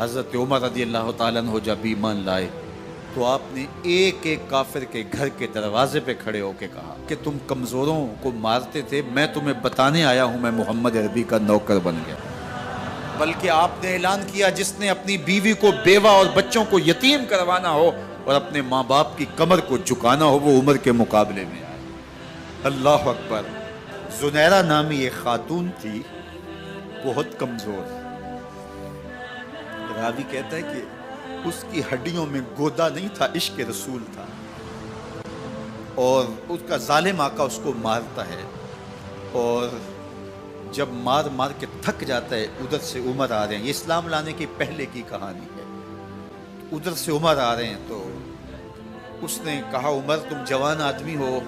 حضرت عمر رضی اللہ تعالیٰ عنہ جب ایمان لائے تو آپ نے ایک ایک کافر کے گھر کے دروازے پہ کھڑے ہو کے کہا کہ تم کمزوروں کو مارتے تھے، میں تمہیں بتانے آیا ہوں میں محمد عربی کا نوکر بن گیا۔ بلکہ آپ نے اعلان کیا جس نے اپنی بیوی کو بیوہ اور بچوں کو یتیم کروانا ہو اور اپنے ماں باپ کی کمر کو جھکانا ہو وہ عمر کے مقابلے میں آئے۔ اللہ اکبر۔ زنیرہ نامی ایک خاتون تھی، بہت کمزور۔ راوی کہتا ہے کہ اس کی ہڈیوں میں گودا نہیں تھا، عشق رسول تھا، اور اس کا ظالم آقا اس کو مارتا ہے، اور جب مار مار کے تھک جاتا ہے ادھر سے عمر آ رہے ہیں، یہ اسلام لانے کی پہلے کی کہانی ہے، ادھر سے عمر آ رہے ہیں تو اس نے کہا عمر تم جوان آدمی ہو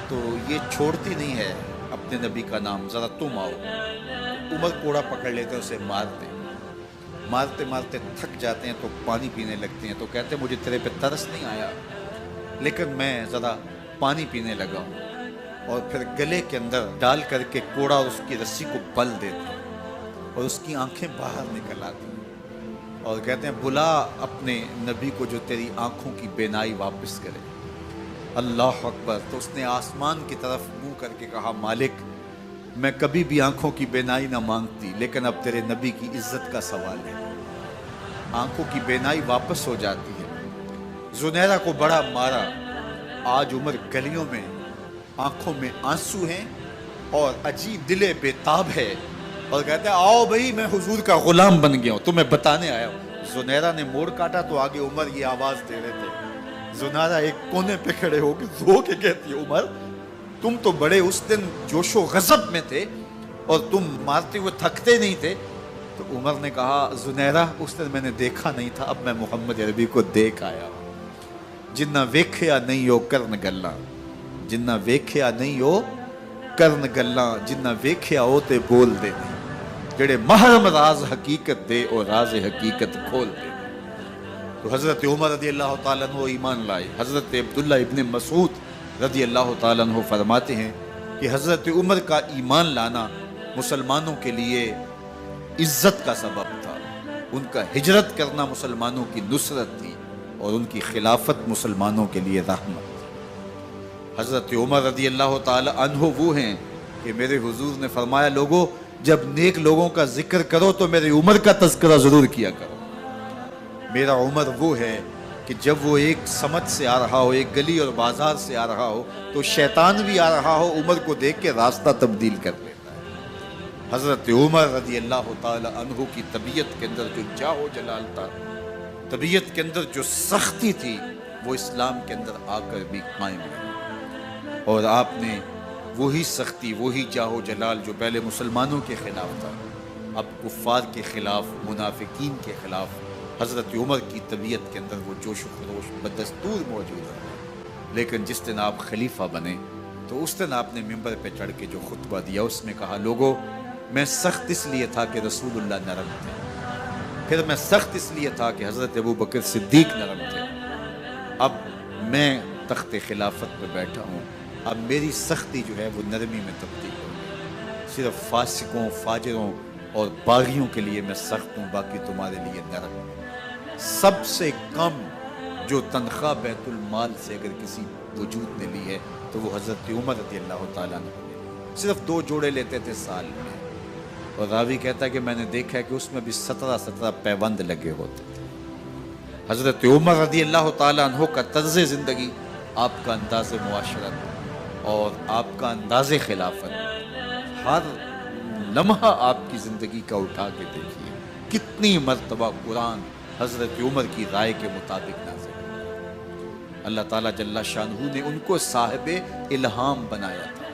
تو یہ چھوڑتی نہیں ہے اپنے نبی کا نام، ذرا تم آؤ۔ عمر کوڑا پکڑ لیتے اسے مارتے مارتے مارتے تھک جاتے ہیں تو پانی پینے لگتے ہیں، تو کہتے ہیں مجھے تیرے پہ ترس نہیں آیا لیکن میں ذرا پانی پینے لگا ہوں، اور پھر گلے کے اندر ڈال کر کے کوڑا اور اس کی رسی کو بل دیتے ہیں اور اس کی آنکھیں باہر نکل آتی ہیں اور کہتے ہیں بلا اپنے نبی کو جو تیری آنکھوں کی بینائی واپس کرے۔ اللہ اکبر۔ تو اس نے آسمان کی طرف منہ کر کے کہا مالک میں کبھی بھی آنکھوں کی بینائی نہ مانگتی لیکن اب تیرے نبی کی عزت کا سوال ہے۔ آنکھوں کی بینائی واپس ہو جاتی ہے۔ زنیرہ کو بڑا مارا، آج عمر گلیوں میں آنکھوں میں آنسو ہیں اور عجیب دل بے تاب ہے، اور کہتے ہیں آؤ بھئی میں حضور کا غلام بن گیا ہوں، تمہیں بتانے آیا ہوں۔ زنیرہ نے موڑ کاٹا تو آگے عمر یہ آواز دے رہے تھے۔ زنیرہ ایک کونے پہ کھڑے ہو کے رو کے کہتی ہے عمر تم تو بڑے اس دن جوش و غضب میں تھے اور تم مارتے ہوئے تھکتے نہیں تھے۔ تو عمر نے کہا زنیرہ اس دن میں نے دیکھا نہیں تھا، اب میں محمد عربی کو دیکھ آیا ہوں۔ جنہ ویکھیا نہیں ہو کرن گلاں، جنہ ویکھیا نہیں ہو کرن گلاں، جنہ ویکھیا ہو تے بول دے، جڑے محرم راز حقیقت دے اور راز حقیقت کھول دے۔ تو حضرت عمر رضی اللہ تعالیٰ عنہ ایمان لائے۔ حضرت عبداللہ ابن مسعود رضی اللہ تعالیٰ عنہ فرماتے ہیں کہ حضرت عمر کا ایمان لانا مسلمانوں کے لیے عزت کا سبب تھا، ان کا ہجرت کرنا مسلمانوں کی نصرت تھی اور ان کی خلافت مسلمانوں کے لیے رحمت تھی۔ حضرت عمر رضی اللہ تعالیٰ عنہ وہ ہیں کہ میرے حضور نے فرمایا لوگوں جب نیک لوگوں کا ذکر کرو تو میرے عمر کا تذکرہ ضرور کیا کرو۔ میرا عمر وہ ہے کہ جب وہ ایک سمت سے آ رہا ہو، ایک گلی اور بازار سے آ رہا ہو تو شیطان بھی آ رہا ہو عمر کو دیکھ کے راستہ تبدیل کر لیتا ہے۔ حضرت عمر رضی اللہ تعالی عنہ کی طبیعت کے اندر جو جاہ و جلال تھا، طبیعت کے اندر جو سختی تھی، وہ اسلام کے اندر آ کر بھی قائم رہی، اور آپ نے وہی سختی، وہی جاہ و جلال جو پہلے مسلمانوں کے خلاف تھا اب کفار کے خلاف، منافقین کے خلاف حضرت عمر کی طبیعت کے اندر وہ جوش و خروش بدستور موجود ہے۔ لیکن جس دن آپ خلیفہ بنے تو اس دن آپ نے ممبر پہ چڑھ کے جو خطبہ دیا اس میں کہا لوگوں میں سخت اس لیے تھا کہ رسول اللہ نرم تھے، پھر میں سخت اس لیے تھا کہ حضرت ابوبکر صدیق نرم تھے، اب میں تخت خلافت پہ بیٹھا ہوں، اب میری سختی جو ہے وہ نرمی میں تبدیل ہو گئی، صرف فاسقوں، فاجروں اور باغیوں کے لیے میں سخت ہوں، باقی تمہارے لیے نرم ہوں۔ سب سے کم جو تنخواہ بیت المال سے اگر کسی وجود نے لی ہے تو وہ حضرت عمر رضی اللہ تعالیٰ عنہ نے صرف 2 جوڑے لیتے تھے سال میں، اور راوی کہتا ہے کہ میں نے دیکھا ہے کہ اس میں بھی 17 پیوند لگے ہوتے تھے۔ حضرت عمر رضی اللہ تعالیٰ عنہ کا طرز زندگی، آپ کا انداز معاشرت اور آپ کا انداز خلافت، ہر لمحہ آپ کی زندگی کا اٹھا کے دیکھیے کتنی مرتبہ قرآن حضرت عمر کی رائے کے مطابق نازل ہے۔ اللہ تعالیٰ جل شانہ نے ان کو صاحب الہام بنایا تھا۔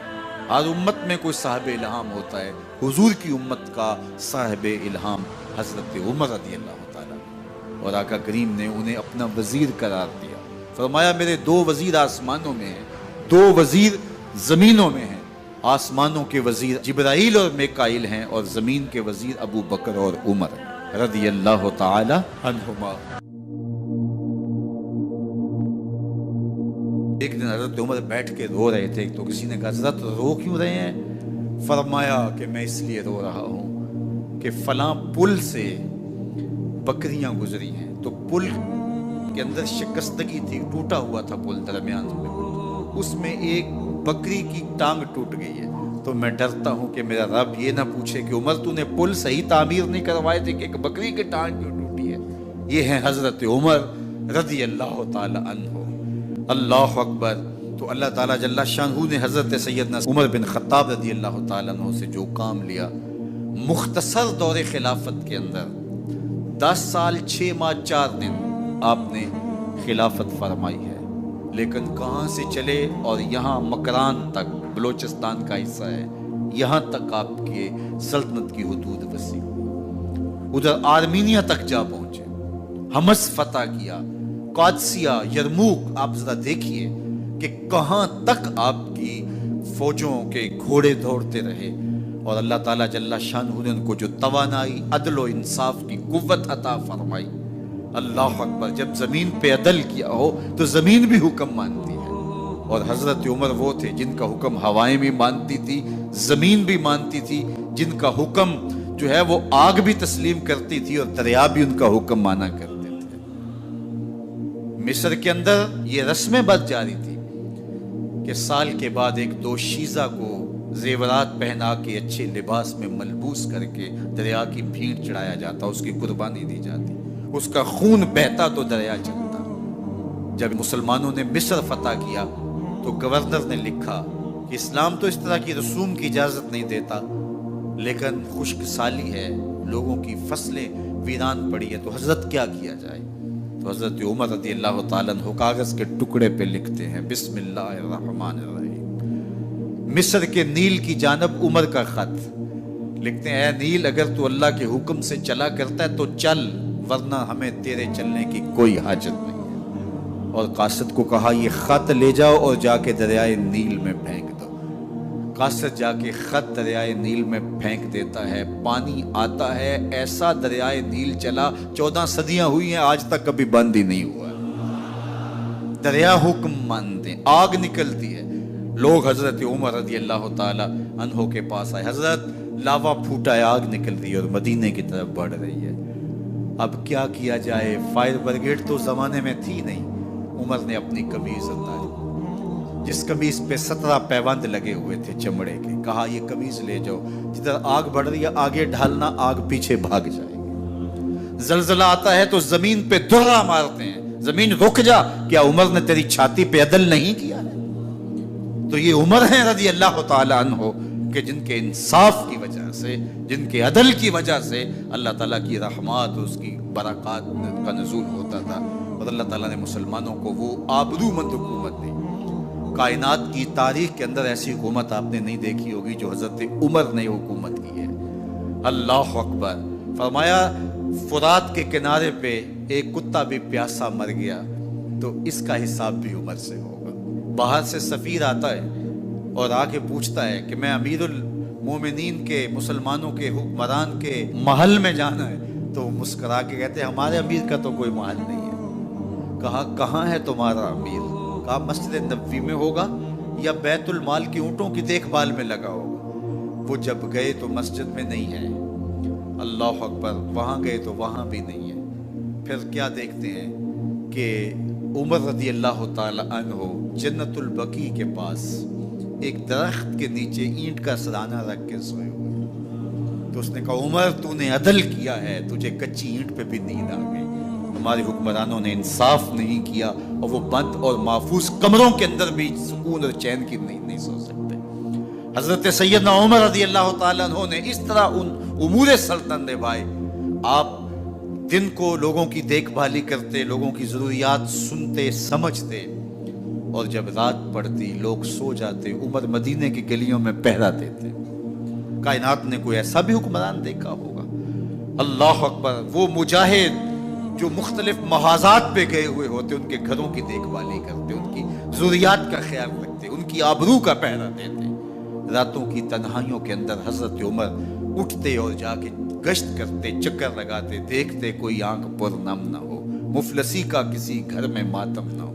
ہر امت میں کوئی صاحب الہام ہوتا ہے، حضور کی امت کا صاحب الہام حضرت عمر رضی اللہ تعالیٰ، اور آقا کریم نے انہیں اپنا وزیر قرار دیا، فرمایا میرے 2 وزیر آسمانوں میں ہیں، 2 وزیر زمینوں میں ہیں، آسمانوں کے وزیر جبرائیل اور میکائیل ہیں اور زمین کے وزیر ابو بکر اور عمر رضی اللہ تعالی عنہما۔ ایک دن حضرت عمر بیٹھ کے رو رہے تھے تو کسی نے کہا حضرت رو کیوں رہے ہیں؟ فرمایا کہ میں اس لیے رو رہا ہوں کہ فلاں پل سے بکریاں گزری ہیں، تو پل کے اندر شکستگی تھی، ٹوٹا ہوا تھا پل درمیان میں، اس میں ایک بکری کی ٹانگ ٹوٹ گئی ہے، تو میں ڈرتا ہوں کہ میرا رب یہ نہ پوچھے کہ عمر تو نے پل صحیح تعمیر نہیں کروائے تھے کہ ایک بکری کی ٹانگ کیوں ٹوٹی ہے۔ یہ ہیں حضرت عمر رضی اللہ تعالی عنہ۔ اللہ اکبر۔ تو اللہ تعالیٰ جل شانہ نے حضرت سیدنا عمر بن خطاب رضی اللہ تعالیٰ عنہ سے جو کام لیا، مختصر دور خلافت کے اندر 10 سال 6 ماہ 4 دن آپ نے خلافت فرمائی ہے، لیکن کہاں سے چلے اور یہاں مکران تک، بلوچستان کا حصہ ہے، یہاں تک آپ کے سلطنت کی حدود وسیع ہوئی، ادھر آرمینیا تک جا پہنچے، حمص فتح کیا، قادسیہ، یرموک۔ آپ ذرا دیکھیے کہ کہاں تک آپ کی فوجوں کے گھوڑے دوڑتے رہے، اور اللہ تعالیٰ جل شانہ نے ان کو جو توانائی، عدل و انصاف کی قوت عطا فرمائی۔ اللہ اکبر۔ جب زمین پہ عدل کیا ہو تو زمین بھی حکم مانتی ہے، اور حضرت عمر وہ تھے جن کا حکم ہوائیں بھی مانتی تھی، زمین بھی مانتی تھی، جن کا حکم جو ہے وہ آگ بھی تسلیم کرتی تھی اور دریا بھی ان کا حکم مانا کرتے تھے۔ مصر کے اندر یہ رسمیں بد جاری تھی کہ سال کے بعد ایک دوشیزہ کو زیورات پہنا کے اچھے لباس میں ملبوس کر کے دریا کی بھیڑ چڑھایا جاتا، اس کی قربانی دی جاتی، اس کا خون بہتا تو دریا چلتا۔ جب مسلمانوں نے مصر فتح کیا تو گورنر نے لکھا کہ اسلام تو اس طرح کی رسوم کی اجازت نہیں دیتا، لیکن خشک سالی ہے، لوگوں کی فصلیں ویران پڑی ہے، تو حضرت کیا کیا جائے؟ تو حضرت عمر رضی اللہ تعالیٰ عنہ کاغذ کے ٹکڑے پہ لکھتے ہیں بسم اللہ الرحمن الرحیم، مصر کے نیل کی جانب عمر کا خط لکھتے ہیں، اے نیل اگر تو اللہ کے حکم سے چلا کرتا ہے تو چل، ورنہ ہمیں تیرے چلنے کی کوئی حاجت نہیں ہے۔ اور قاصد کو کہا یہ خط لے جاؤ اور جا کے دریائے نیل میں پھینک دو۔ قاصد جا کے خط دریائے نیل میں پھینک دیتا ہے، پانی آتا ہے، ایسا دریائے نیل چلا 14 صدیاں ہوئی ہیں آج تک کبھی بند ہی نہیں ہوا۔ دریا حکم مانتے، آگ نکلتی ہے، لوگ حضرت عمر رضی اللہ تعالی عنہ کے پاس آئے، حضرت لاوا پھوٹا ہے، آگ نکل رہی ہے اور مدینے کی طرف بڑھ رہی ہے، اب کیا کیا جائے؟ فائر بریگیڈ تو زمانے میں تھی نہیں۔ عمر نے اپنی قمیض اتاری، جس قمیض پہ 17 پیوند لگے ہوئے تھے چمڑے کے، کہا یہ قمیض لے جاؤ، جدھر آگ بڑھ رہی ہے آگے ڈھالنا، آگ پیچھے بھاگ جائے گی۔ زلزلہ آتا ہے تو زمین پہ درہ مارتے ہیں، زمین رک جا، کیا عمر نے تیری چھاتی پہ عدل نہیں کیا ہے؟ تو یہ عمر ہیں رضی اللہ تعالی عنہ کہ جن کے انصاف کی وجہ سے، جن کے عدل کی وجہ سے اللہ تعالیٰ کی رحمات اور اس کی برکات کا نزول ہوتا تھا، اور اللہ تعالیٰ نے مسلمانوں کو وہ آبرومند حکومت دی۔ کائنات کی تاریخ کے اندر ایسی حکومت آپ نے نہیں دیکھی ہوگی جو حضرت عمر نے حکومت کی ہے۔ اللہ اکبر۔ فرمایا فرات کے کنارے پہ ایک کتا بھی پیاسا مر گیا تو اس کا حساب بھی عمر سے ہوگا۔ باہر سے سفیر آتا ہے اور آ کے پوچھتا ہے کہ میں امیر المومنین کے، مسلمانوں کے حکمران کے محل میں جانا ہے، تو وہ مسکرا کے کہتے ہیں ہمارے امیر کا تو کوئی محل نہیں ہے۔ کہا کہاں ہے تمہارا امیر؟ کہا مسجد نبوی میں ہوگا یا بیت المال کی اونٹوں کی دیکھ بھال میں لگا ہوگا۔ وہ جب گئے تو مسجد میں نہیں ہے، اللہ اکبر، وہاں گئے تو وہاں بھی نہیں ہے۔ پھر کیا دیکھتے ہیں کہ عمر رضی اللہ تعالی عنہ جنت البقیع کے پاس ایک درخت کے نیچے اینٹ کا سرانہ رکھ کے سوئے ہوئے، تو اس نے کہا عمر تو نے عدل کیا ہے، تجھے کچی اینٹ پہ بھی نیند آ گئی، ہمارے حکمرانوں نے انصاف نہیں کیا، اور وہ بند اور محفوظ کمروں کے اندر بھی سکون اور چین کی نیند نہیں سو سکتے۔ حضرت سیدنا عمر رضی اللہ تعالیٰ عنہ نے اس طرح ان امور سلطنت نبھائے۔ آپ دن کو لوگوں کی دیکھ بھالی کرتے، لوگوں کی ضروریات سنتے سمجھتے، اور جب رات پڑتی لوگ سو جاتے، عمر مدینے کی گلیوں میں پہرا دیتے۔ کائنات نے کوئی ایسا بھی حکمران دیکھا ہوگا؟ اللہ اکبر۔ وہ مجاہد جو مختلف محاذات پہ گئے ہوئے ہوتے، ان کے گھروں کی دیکھ بھالی کرتے، ان کی ضروریات کا خیال رکھتے، ان کی آبرو کا پہرا دیتے۔ راتوں کی تنہائیوں کے اندر حضرت عمر اٹھتے اور جا کے گشت کرتے، چکر لگاتے، دیکھتے کوئی آنکھ پر نم نہ ہو، مفلسی کا کسی گھر میں ماتم نہ ہو۔